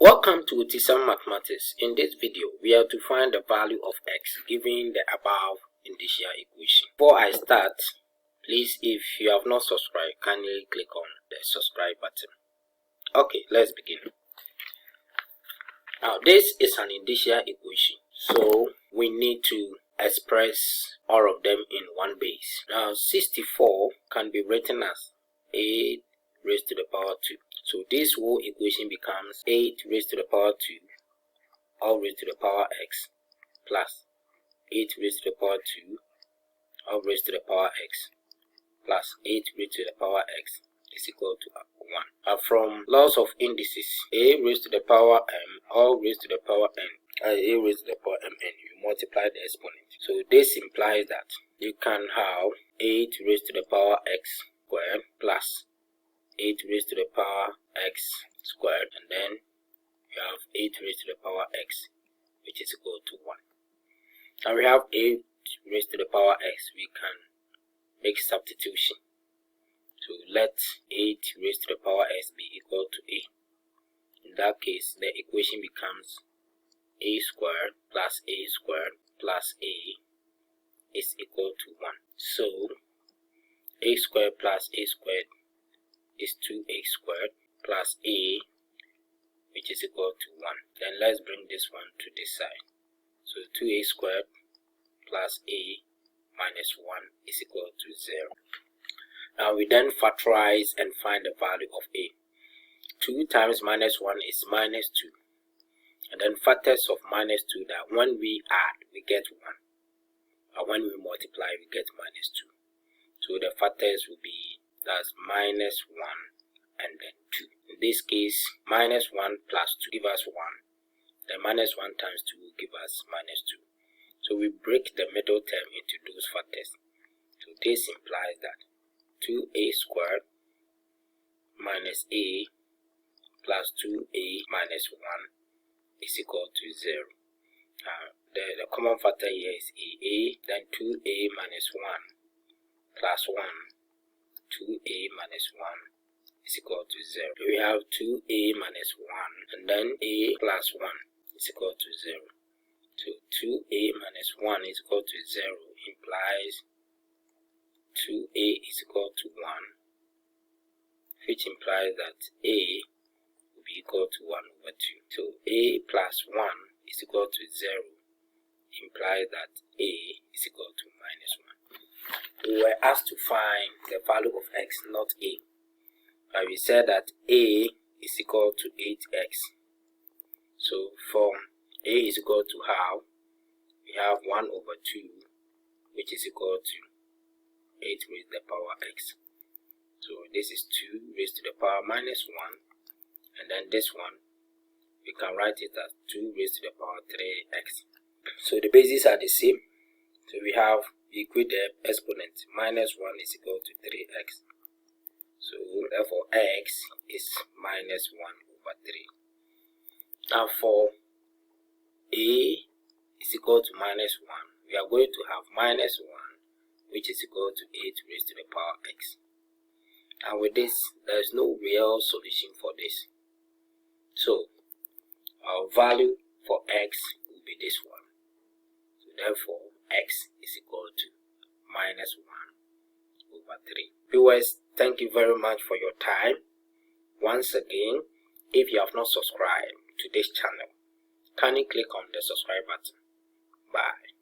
Welcome to Indicial Mathematics. In this video, we are to find the value of x given the above indicial equation. Before I start, please, if you have not subscribed, kindly click on the subscribe button. Okay, let's begin. Now, this is an indicial equation, so we need to express all of them in one base. Now, 64 can be written as 8 raised to the power 2. So this whole equation becomes 8 raised to the power 2 all raised to the power x plus 8 raised to the power 2 all raised to the power x plus 8 raised to the power x is equal to 1. From laws of indices, a raised to the power m all raised to the power n, a raised to the power mn, you multiply the exponent. So this implies that you can have 8 raised to the power x squared plus 8 raised to the power x squared, and then you have 8 raised to the power x, which is equal to 1. Now we have 8 raised to the power x, we can make substitution. So let 8 raised to the power x be equal to a. In that case, the equation becomes a squared plus a squared plus a is equal to 1. So a squared plus a squared is 2a squared plus a, which is equal to 1. Then let's bring this one to this side. So 2a squared plus a minus 1 is equal to 0. Now we then factorize and find the value of a. 2 times minus 1 is minus 2. And then factors of minus 2, that when we add, we get 1. And when we multiply, we get minus 2. So the factors will be, that's minus 1 and then 2. In this case, minus 1 plus 2 give us 1. Then minus 1 times 2 will give us minus 2. So we break the middle term into those factors. So this implies that 2a squared minus a plus 2a minus 1 is equal to 0. The common factor here is a, then 2a minus 1 plus 1, 2a minus 1 is equal to 0. We have 2a minus 1 and then a plus 1 is equal to 0. So 2a minus 1 is equal to 0 implies 2a is equal to 1, which implies that a will be equal to 1 over 2. So a plus 1 is equal to 0 implies that a is equal to minus 1. We were asked to find the value of x, not a. And we said that a is equal to 8x. So from a is equal to how? We have 1 over 2, which is equal to 8 raised to the power x. So this is 2 raised to the power minus 1. And then this one, we can write it as 2 raised to the power 3x. So the bases are the same. So we equate the exponent. Minus 1 is equal to 3x. So therefore x is minus 1 over 3. Now for a is equal to minus 1, we are going to have minus 1, which is equal to 8 raised to the power x. And with this, there is no real solution for this. So our value for x will be this one. So therefore x is equal to minus 1 over 3. Viewers, thank you very much for your time. Once again, if you have not subscribed to this channel, kindly click on the subscribe button. Bye.